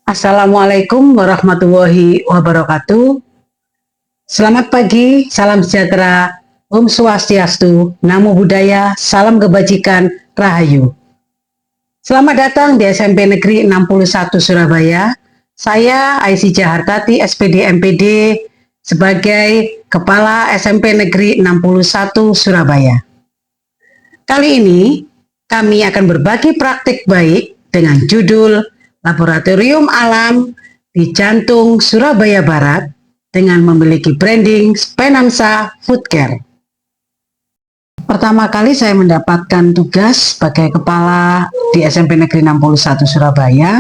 Assalamualaikum warahmatullahi wabarakatuh. Selamat pagi, salam sejahtera, Om Swastiastu, Namo Buddhaya, salam kebajikan, Rahayu. Selamat datang di SMP Negeri 61 Surabaya. Saya Aisyah Jahartati, SPD MPD, sebagai Kepala SMP Negeri 61 Surabaya. Kali ini kami akan berbagi praktik baik dengan judul Laboratorium Alam di Jantung Surabaya Barat dengan memiliki branding Spenansa Foodcare. Pertama kali saya mendapatkan tugas sebagai kepala di SMP Negeri 61 Surabaya.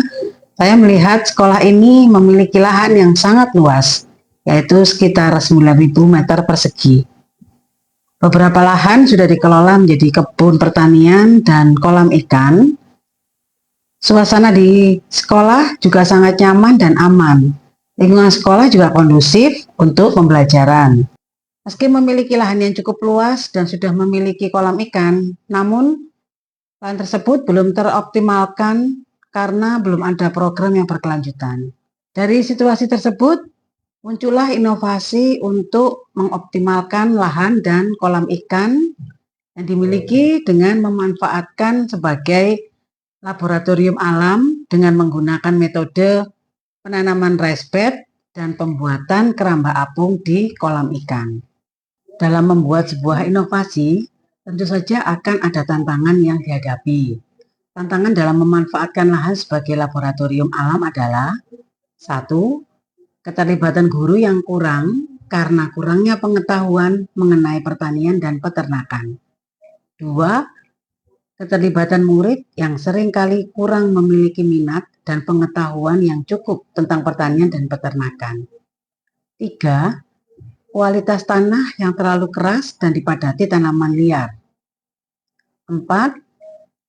Saya melihat sekolah ini memiliki lahan yang sangat luas, yaitu sekitar 9.000 meter persegi. Beberapa lahan sudah dikelola menjadi kebun pertanian dan kolam ikan. Suasana di sekolah juga sangat nyaman dan aman. Lingkungan sekolah juga kondusif untuk pembelajaran. Meski memiliki lahan yang cukup luas dan sudah memiliki kolam ikan, namun lahan tersebut belum teroptimalkan karena belum ada program yang berkelanjutan. Dari situasi tersebut, muncullah inovasi untuk mengoptimalkan lahan dan kolam ikan yang dimiliki dengan memanfaatkan sebagai laboratorium alam dengan menggunakan metode penanaman rice bed dan pembuatan keramba apung di kolam ikan. Dalam membuat sebuah inovasi, tentu saja akan ada tantangan yang dihadapi. Tantangan dalam memanfaatkan lahan sebagai laboratorium alam adalah: 1. Keterlibatan guru yang kurang karena kurangnya pengetahuan mengenai pertanian dan peternakan. 2. Keterlibatan murid yang seringkali kurang memiliki minat dan pengetahuan yang cukup tentang pertanian dan peternakan. 3. Kualitas tanah yang terlalu keras dan dipadati tanaman liar. 4.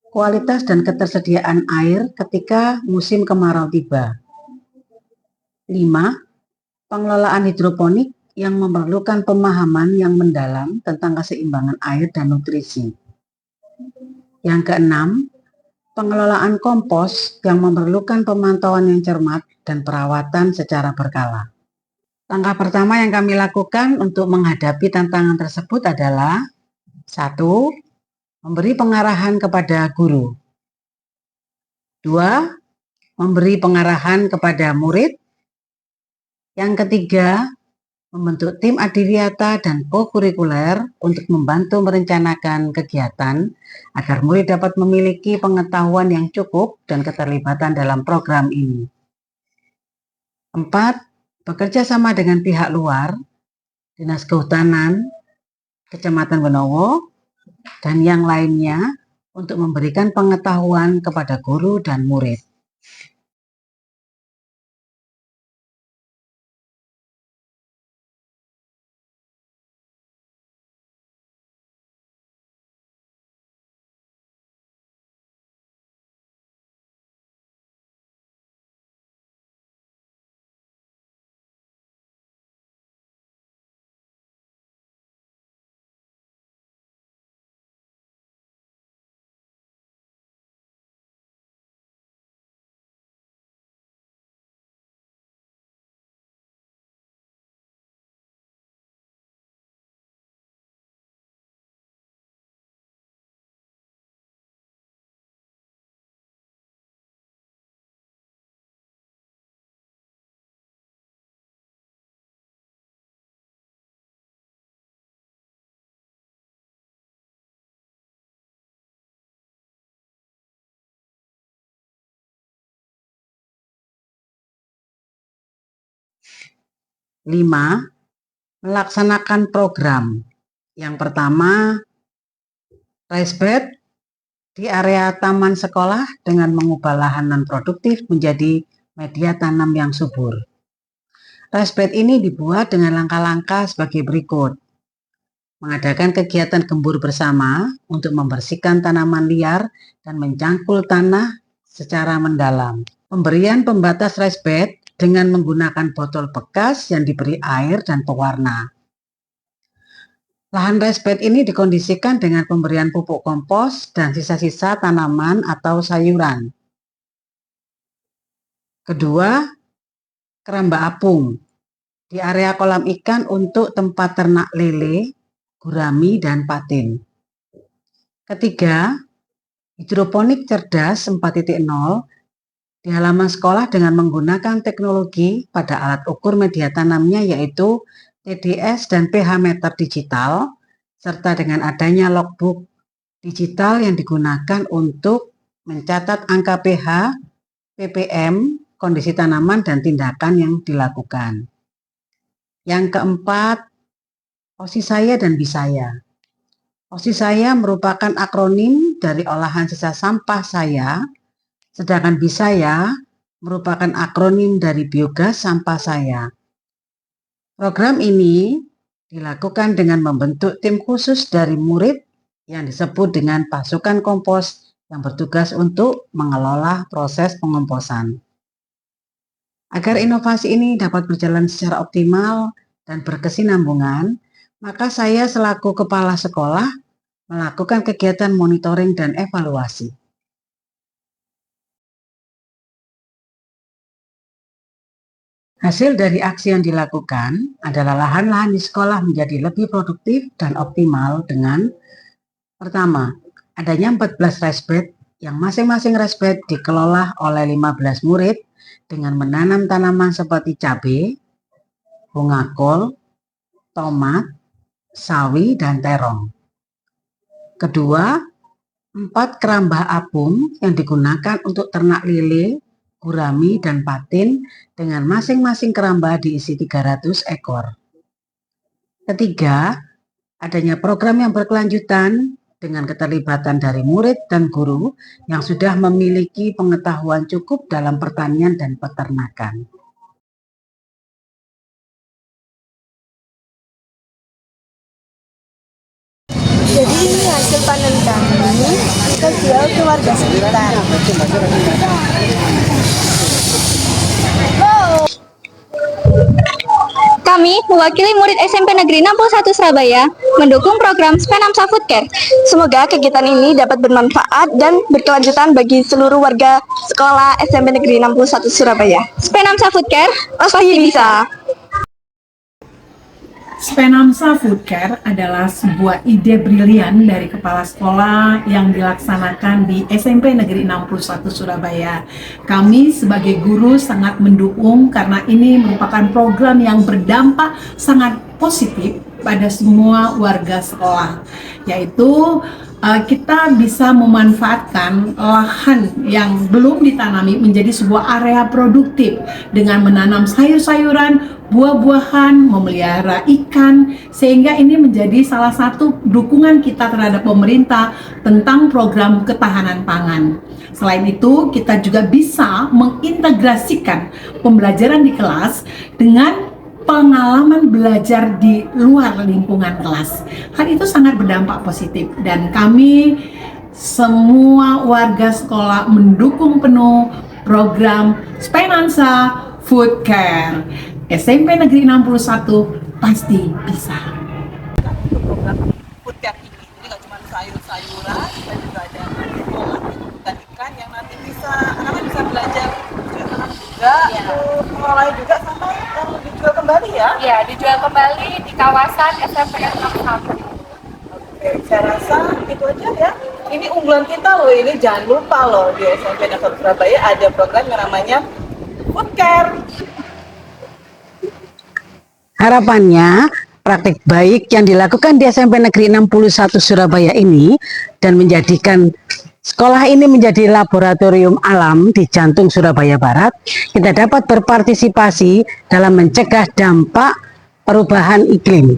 Kualitas dan ketersediaan air ketika musim kemarau tiba. 5. Pengelolaan hidroponik yang memerlukan pemahaman yang mendalam tentang keseimbangan air dan nutrisi. Yang keenam, pengelolaan kompos yang memerlukan pemantauan yang cermat dan perawatan secara berkala. Langkah pertama yang kami lakukan untuk menghadapi tantangan tersebut adalah: 1. Memberi pengarahan kepada guru. 2. Memberi pengarahan kepada murid. Yang ketiga, membentuk tim adiwiyata dan co-kurikuler untuk membantu merencanakan kegiatan agar murid dapat memiliki pengetahuan yang cukup dan keterlibatan dalam program ini. 4. Bekerja sama dengan pihak luar, Dinas Kehutanan, Kecamatan Benowo, dan yang lainnya untuk memberikan pengetahuan kepada guru dan murid. 5. Melaksanakan program. Yang pertama, rice bed di area taman sekolah dengan mengubah lahan non-produktif menjadi media tanam yang subur. Rice bed ini dibuat dengan langkah-langkah sebagai berikut: mengadakan kegiatan gembur bersama untuk membersihkan tanaman liar dan mencangkul tanah secara mendalam. Pemberian pembatas rice bed dengan menggunakan botol bekas yang diberi air dan pewarna. Lahan rice bed ini dikondisikan dengan pemberian pupuk kompos dan sisa-sisa tanaman atau sayuran. Kedua, keramba apung di area kolam ikan untuk tempat ternak lele, gurami, dan patin. Ketiga, hidroponik cerdas 4.0 di halaman sekolah dengan menggunakan teknologi pada alat ukur media tanamnya yaitu TDS dan pH meter digital, serta dengan adanya logbook digital yang digunakan untuk mencatat angka pH, ppm, kondisi tanaman, dan tindakan yang dilakukan. Yang keempat, OSISaya dan BISAYA. OSISaya merupakan akronim dari olahan sisa sampah saya, sedangkan BISAYA merupakan akronim dari biogas sampah saya. Program ini dilakukan dengan membentuk tim khusus dari murid yang disebut dengan pasukan kompos yang bertugas untuk mengelola proses pengomposan. Agar inovasi ini dapat berjalan secara optimal dan berkesinambungan, maka saya selaku kepala sekolah melakukan kegiatan monitoring dan evaluasi. Hasil dari aksi yang dilakukan adalah lahan-lahan di sekolah menjadi lebih produktif dan optimal dengan pertama, adanya 14 rest yang masing-masing rest dikelola oleh 15 murid dengan menanam tanaman seperti cabai, bunga kol, tomat, sawi, dan terong. Kedua, 4 keramba apung yang digunakan untuk ternak lele, gurami, dan patin dengan masing-masing keramba diisi 300 ekor. Ketiga, adanya program yang berkelanjutan dengan keterlibatan dari murid dan guru yang sudah memiliki pengetahuan cukup dalam pertanian dan peternakan. Jadi ini hasil panen kami, kita jual ke warga sekitar. Kami, mewakili murid SMP Negeri 61 Surabaya, mendukung program Spenamsa Food Care. Semoga kegiatan ini dapat bermanfaat dan berkelanjutan bagi seluruh warga sekolah SMP Negeri 61 Surabaya. Spenamsa Food Care, Pasti bisa. Spenamsa Food Care adalah sebuah ide brilian dari kepala sekolah yang dilaksanakan di SMP Negeri 61 Surabaya. Kami sebagai guru sangat mendukung karena ini merupakan program yang berdampak sangat positif pada semua warga sekolah, yaitu kita bisa memanfaatkan lahan yang belum ditanami menjadi sebuah area produktif dengan menanam sayur-sayuran, buah-buahan, memelihara ikan, sehingga ini menjadi salah satu dukungan kita terhadap pemerintah tentang program ketahanan pangan. Selain itu, kita juga bisa mengintegrasikan pembelajaran di kelas dengan pengalaman belajar di luar lingkungan kelas. Hal itu sangat berdampak positif dan kami semua warga sekolah mendukung penuh program Spenamsa Food Care. SMP Negeri 61 pasti bisa. Program Food Care ini, jadi nggak cuma sayur-sayuran, kita juga ada dan ikan yang nanti bisa anak-anak bisa belajar juga, mengolah juga sama dijual kembali ya? Ya, dijual kembali di kawasan SMPN 61. Oke, saya rasa itu aja ya. Ini unggulan kita loh, ini jangan lupa loh di SMP Negeri Surabaya ada program yang namanya Food Care. Harapannya, praktik baik yang dilakukan di SMP Negeri 61 Surabaya ini dan menjadikan sekolah ini menjadi laboratorium alam di jantung Surabaya Barat, kita dapat berpartisipasi dalam mencegah dampak perubahan iklim.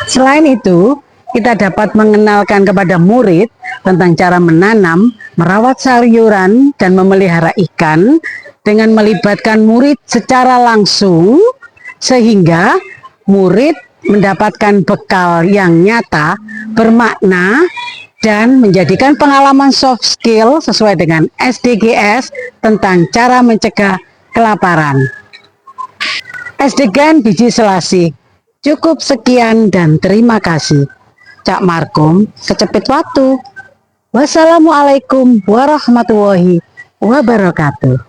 Selain itu, kita dapat mengenalkan kepada murid tentang cara menanam, merawat sayuran, dan memelihara ikan dengan melibatkan murid secara langsung, sehingga murid mendapatkan bekal yang nyata, bermakna, dan menjadikan pengalaman soft skill sesuai dengan SDGs tentang cara mencegah kelaparan. SDGan Biji Selasih. Cukup sekian dan terima kasih. Cak Markum, kecepit waktu. Wassalamualaikum warahmatullahi wabarakatuh.